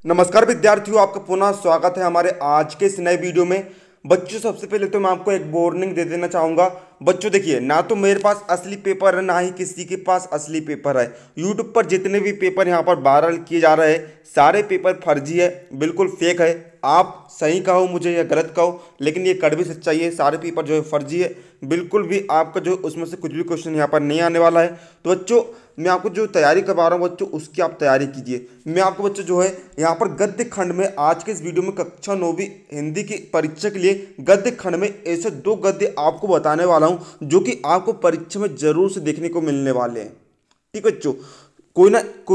नमस्कार विद्यार्थियों, आपका पुनः स्वागत है हमारे आज के इस नए वीडियो में। बच्चों, सबसे पहले तो मैं आपको एक वार्निंग दे देना चाहूँगा। बच्चों देखिए, ना तो मेरे पास असली पेपर है, ना ही किसी के पास असली पेपर है। यूट्यूब पर जितने भी पेपर यहाँ पर वायरल किए जा रहे हैं, सारे पेपर फर्जी है, बिल्कुल फेक है। आप सही कहो मुझे या गलत कहो, लेकिन ये कड़वी सच्चाई है। सारे पेपर जो है फर्जी है, बिल्कुल भी आपका जो उसमें से कुछ भी क्वेश्चन यहाँ पर नहीं आने वाला है। तो बच्चों, मैं आपको जो तैयारी करवा रहा हूँ बच्चों, उसकी आप तैयारी कीजिए। मैं आपको बच्चों जो है यहाँ पर गद्य खंड में आज के इस वीडियो में कक्षा 9वीं हिंदी की परीक्षा के लिए गद्य खंड में ऐसे 2 गद्य आपको बताने वाला हूँ जो कि आपको परीक्षा में जरूर से देखने को मिलने वाले हैं। ठीक है बच्चों, कोई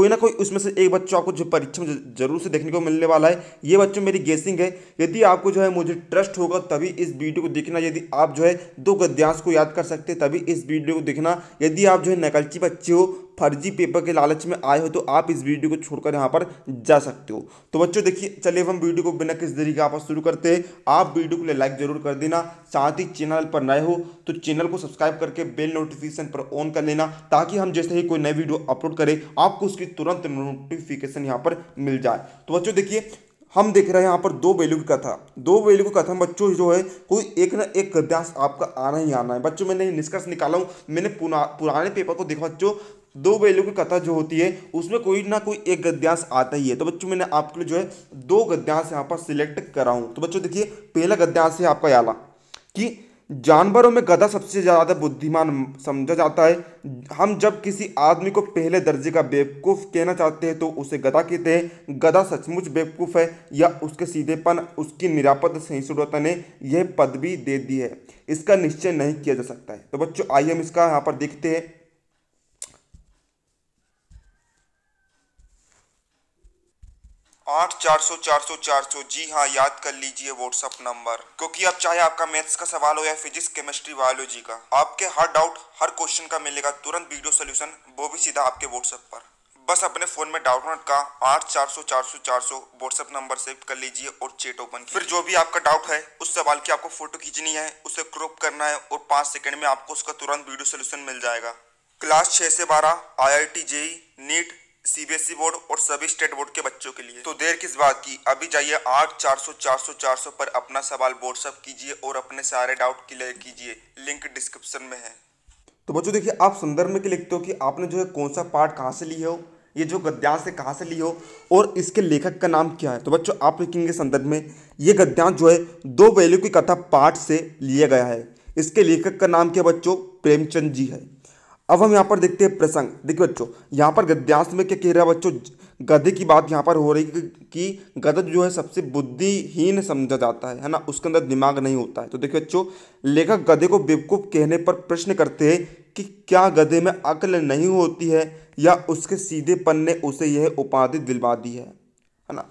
ना कोई उसमें से एक बच्चों आपको जो परीक्षा में जरूर से देखने को मिलने वाला है। ये बच्चों मेरी गेसिंग है। यदि आपको जो है मुझे ट्रस्ट होगा तभी इस वीडियो को देखना। यदि आप जो है 2 गद्यांश को याद कर सकते हैं तभी इस वीडियो को देखना। यदि आप जो है नकलची बच्चे हो, फर्जी पेपर के लालच में आए हो, तो आप इस वीडियो को छोड़कर यहाँ पर जा सकते हो। तो बच्चों देखिए, चलिए हम वीडियो को बिना किसी देरी के आप शुरू करते हैं। आप वीडियो को लाइक जरूर कर देना, साथ ही चैनल पर नए हो तो चैनल को सब्सक्राइब करके बेल नोटिफिकेशन पर ऑन कर लेना, ताकि हम जैसे ही कोई नई वीडियो अपलोड करें आपको उसकी तुरंत नोटिफिकेशन यहाँ पर मिल जाए। तो बच्चों देखिए, हम देख रहे हैं यहाँ पर 2 वैल्यू की कथा। 2 वैल्यू की कथा में बच्चों जो है कोई एक ना एक गद्यांश आपका आना ही आना है। बच्चों मैंने निष्कर्ष निकाला हूँ, मैंने पुराने पेपर को देखा बच्चों। 2 वैल्यू की कथा जो होती है उसमें कोई ना कोई एक गद्यांश आता ही है। तो बच्चों मैंने आपके लिए जो है 2 गद्यांश यहाँ पर सिलेक्ट करा हूँ। तो बच्चों देखिए, पहला गद्यांश है आपका याला कि जानवरों में गधा सबसे ज्यादा बुद्धिमान समझा जाता है। हम जब किसी आदमी को पहले दर्जे का बेवकूफ कहना चाहते हैं तो उसे गधा कहते हैं। गधा सचमुच बेवकूफ है या उसके सीधेपन, उसकी निरापद सहिष्णुता ने यह पदवी दे दी है, इसका निश्चय नहीं किया जा सकता है। तो बच्चों आइए हम इसका यहाँ पर देखते हैं। 8400 400 400, जी हाँ, याद कर लीजिए व्हाट्सअप नंबर, क्योंकि अब चाहे आपका मैथ्स का सवाल हो या फिजिक्स, केमिस्ट्री, बायोलॉजी का, आपके हर डाउट, हर क्वेश्चन का मिलेगा तुरंत वीडियो सोल्यूशन, वो भी सीधा आपके व्हाट्सएप पर। बस अपने फोन में डाउटनोट का 8400 400 400 व्हाट्सएप नंबर सेव कर लीजिए और चैट ओपन कीजिए। फिर जो भी आपका डाउट है उस सवाल की आपको फोटो खींचनी है, उसे क्रॉप करना है और 5 सेकंड में आपको उसका तुरंत वीडियो सोल्यूशन मिल जाएगा। क्लास 6 से 12 IIT JEE NEET CBSE board और सभी स्टेट बोर्ड के बच्चों के लिए। तो देर किस बात की, अभी जाइए 8400 400 400 पर अपना सवाल व्हाट्सएप कीजिए और अपने सारे डाउट क्लियर कीजिए, लिंक डिस्क्रिप्शन में है। तो बच्चों देखिए, आप संदर्भ में लिखते हो कि आपने जो है कौन सा पार्ट कहाँ से लिए हो, ये जो गद्यांश है कहाँ से लिए हो और इसके लेखक का नाम क्या है। तो बच्चों आप लिखेंगे संदर्भ में, ये गद्यांश जो है 2 वैल्यू की कथा पाठ से लिया गया है। इसके लेखक का नाम क्या बच्चों, प्रेमचंद जी है। अब हम यहाँ पर देखते हैं प्रसंग। देखिए बच्चों, यहाँ पर गद्यांश में क्या कह रहा है बच्चों, गधे की बात यहाँ पर हो रही है कि गधा जो है सबसे बुद्धिहीन समझा जाता है ना, उसके अंदर दिमाग नहीं होता है। तो देखिए बच्चों, लेखक गधे को बेवकूफ़ कहने पर प्रश्न करते हैं कि क्या गधे में अक्ल नहीं होती है या उसके सीधेपन ने उसे यह उपाधि दिलवा दी है ना।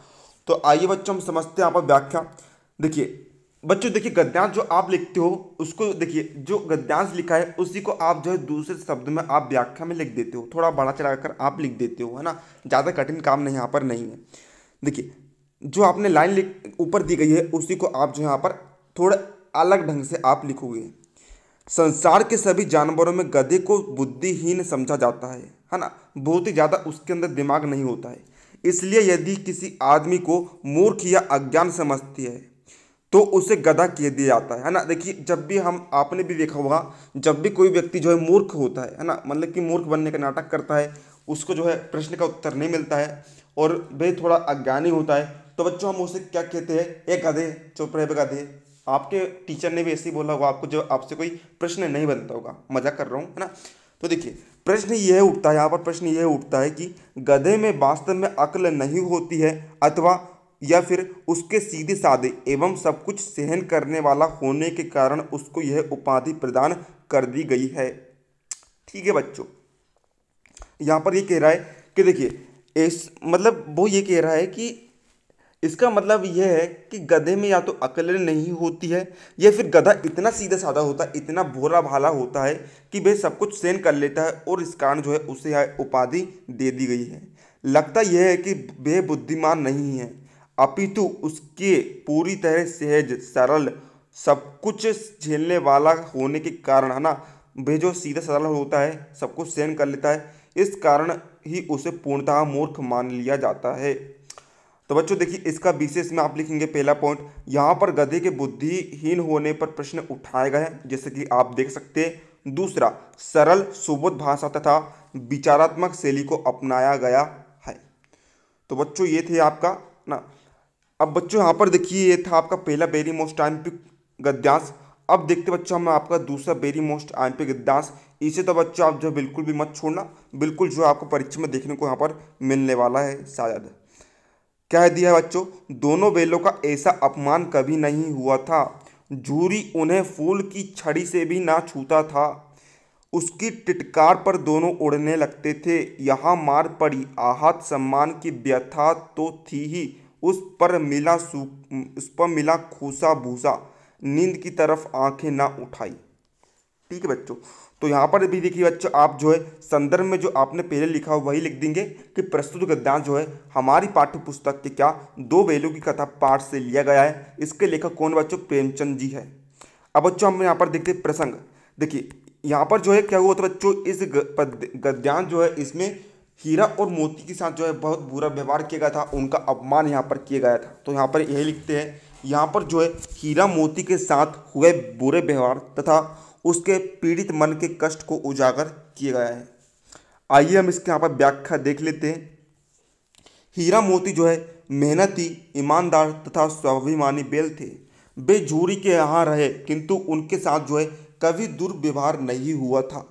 तो आइए बच्चों हम समझते हैं यहाँ पर व्याख्या। देखिए बच्चों, देखिए गद्यांश जो आप लिखते हो उसको देखिए, जो गद्यांश लिखा है उसी को आप जो है दूसरे शब्द में आप व्याख्या में लिख देते हो, थोड़ा बड़ा चढ़ाकर आप लिख देते हो, है ना। ज़्यादा कठिन काम नहीं यहाँ पर नहीं है। देखिए, जो आपने लाइन लिख ऊपर दी गई है उसी को आप जो यहाँ पर थोड़ा अलग ढंग से आप लिखोगे। संसार के सभी जानवरों में गधे को बुद्धिहीन समझा जाता है ना। बहुत ही ज़्यादा उसके अंदर दिमाग नहीं होता है, इसलिए यदि किसी आदमी को मूर्ख या अज्ञान समझती है तो उसे गधा कह दिया जाता है ना। देखिए, जब भी हम, आपने भी देखा होगा, जब भी कोई व्यक्ति जो है मूर्ख होता है ना, मतलब कि मूर्ख बनने का नाटक करता है, उसको जो है प्रश्न का उत्तर नहीं मिलता है और वह थोड़ा अज्ञानी होता है, तो बच्चों हम उसे क्या कहते हैं, एक गधे, चुप रहे गधे। आपके टीचर ने भी ऐसे ही बोला होगा आपको, जो आपसे कोई प्रश्न नहीं बनता होगा, मजाक कर रहा हूँ, है ना। तो देखिए, प्रश्न यह उठता है यहाँ पर, प्रश्न यह उठता है कि गधे में वास्तव में अक्ल नहीं होती है अथवा या फिर उसके सीधे साधे एवं सब कुछ सहन करने वाला होने के कारण उसको यह उपाधि प्रदान कर दी गई है। ठीक है बच्चों, यहाँ पर ये कह रहा है कि देखिए, इस मतलब वो ये कह रहा है कि इसका मतलब यह है कि गधे में या तो अक्ल नहीं होती है या फिर गधा इतना सीधा साधा होता है, इतना भोला भाला होता है कि वह सब कुछ सहन कर लेता है और इस कारण जो है उसे यह उपाधि दे दी गई है। लगता यह है कि वह बुद्धिमान नहीं है, अपितु उसके पूरी तरह सहज सरल सब कुछ झेलने वाला होने के कारण, है ना, वह जो सीधा सरल होता है, सब कुछ सहन कर लेता है, इस कारण ही उसे पूर्णतः मूर्ख मान लिया जाता है। तो बच्चों देखिए इसका विशेष में आप लिखेंगे पहला पॉइंट, यहाँ पर गधे के बुद्धिहीन होने पर प्रश्न उठाया गया है, जैसे कि आप देख सकते हैं। दूसरा, सरल सुबोध भाषा तथा विचारात्मक शैली को अपनाया गया है। तो बच्चों ये थे आपका ना। अब बच्चों यहाँ पर देखिए ये था आपका पहला वेरी मोस्ट आइम्पिक गद्यांश। अब देखते बच्चों हम आपका दूसरा वेरी मोस्ट आइम्पिक गद्यांश। इसे तो बच्चों आप जो बिल्कुल भी मत छोड़ना, बिल्कुल जो आपको परीक्षा में देखने को यहाँ पर मिलने वाला है शायद। क्या है दिया है बच्चों, दोनों बेलों का ऐसा अपमान कभी नहीं हुआ था, जूरी उन्हें फूल की छड़ी से भी ना छूता था, उसकी टिटकार पर दोनों उड़ने लगते थे, यहाँ मार पड़ी आहत सम्मान की व्यथा तो थी ही, उस पर मिला खूसा भूसा, नींद की तरफ आंखें ना उठाई। ठीक है बच्चों, तो यहाँ पर भी देखिए बच्चों आप जो है संदर्भ में जो आपने पहले लिखा हो वही लिख देंगे कि प्रस्तुत गद्यांश जो है हमारी पाठ्य पुस्तक के क्या दो बैलों की कथा पाठ से लिया गया है। इसके लेखक कौन बच्चों, प्रेमचंद जी है। अब बच्चों हम यहाँ पर देखते हैं प्रसंग। देखिए यहाँ पर जो है क्या हुआ था बच्चों, इस गद्यांश जो है इसमें हीरा और मोती के साथ जो है बहुत बुरा व्यवहार किया गया था, उनका अपमान यहाँ पर किया गया था। तो यहाँ पर यही लिखते हैं, यहाँ पर जो है हीरा मोती के साथ हुए बुरे व्यवहार तथा उसके पीड़ित मन के कष्ट को उजागर किया गया है। आइए हम इसके यहाँ पर व्याख्या देख लेते हैं। हीरा मोती जो है मेहनती, ईमानदार तथा स्वाभिमानी बैल थे। वे झूरी के यहाँ रहे किंतु उनके साथ जो है कभी दुर्व्यवहार नहीं हुआ था।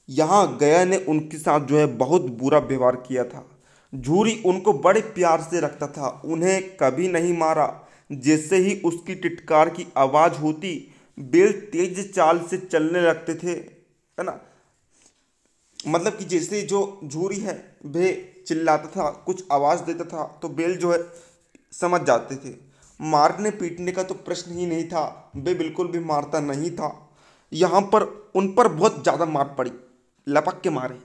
यहाँ गया ने उनके साथ जो है बहुत बुरा व्यवहार किया था। झूरी उनको बड़े प्यार से रखता था, उन्हें कभी नहीं मारा। जैसे ही उसकी टिटकार की आवाज़ होती बैल तेज चाल से चलने लगते थे, है ना। मतलब कि जैसे जो झूरी है वे चिल्लाता था, कुछ आवाज़ देता था तो बैल जो है समझ जाते थे। मारने पीटने का तो प्रश्न ही नहीं था, वे बिल्कुल भी मारता नहीं था। यहाँ पर उन पर बहुत ज़्यादा मार पड़ी, लपक के मारे।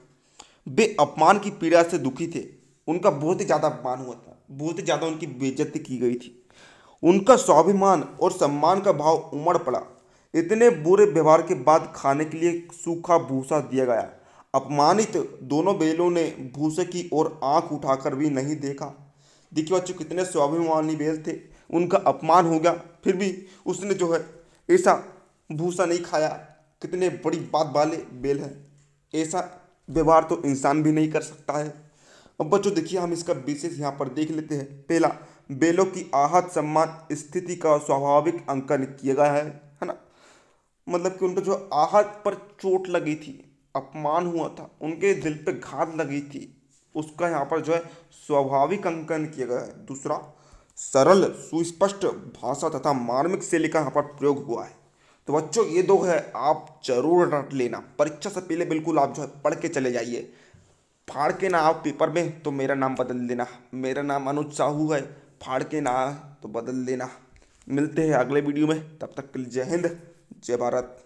वे अपमान की पीड़ा से दुखी थे, उनका बहुत ही ज़्यादा अपमान हुआ था, बहुत ही ज़्यादा उनकी बेइज्जती की गई थी। उनका स्वाभिमान और सम्मान का भाव उमड़ पड़ा। इतने बुरे व्यवहार के बाद खाने के लिए सूखा भूसा दिया गया। अपमानित दोनों बैलों ने भूसे की ओर आंख उठाकर भी नहीं देखा। देखिए बच्चों कितने स्वाभिमानी बैल थे, उनका अपमान हो गया फिर भी उसने जो है ऐसा भूसा नहीं खाया। कितने बड़ी बात वाले बैल हैं, ऐसा व्यवहार तो इंसान भी नहीं कर सकता है। अब बच्चों देखिए हम इसका विशेष यहाँ पर देख लेते हैं। पहला, बैलों की आहत सम्मान स्थिति का स्वाभाविक अंकन किया गया है ना। मतलब कि उनको जो आहत पर चोट लगी थी, अपमान हुआ था, उनके दिल पे घात लगी थी, उसका यहाँ पर जो है स्वाभाविक अंकन किया गया है। दूसरा, सरल सुस्पष्ट भाषा तथा मार्मिक शैली का यहाँ पर प्रयोग हुआ है। तो बच्चों ये दो है आप जरूर रट लेना, परीक्षा से पहले बिल्कुल आप जो है पढ़ के चले जाइए। फाड़ के ना आप पेपर में तो मेरा नाम बदल देना, मेरा नाम अनुज साहू है, फाड़ के ना तो बदल देना। मिलते हैं अगले वीडियो में, तब तक के लिए जय हिंद जय भारत।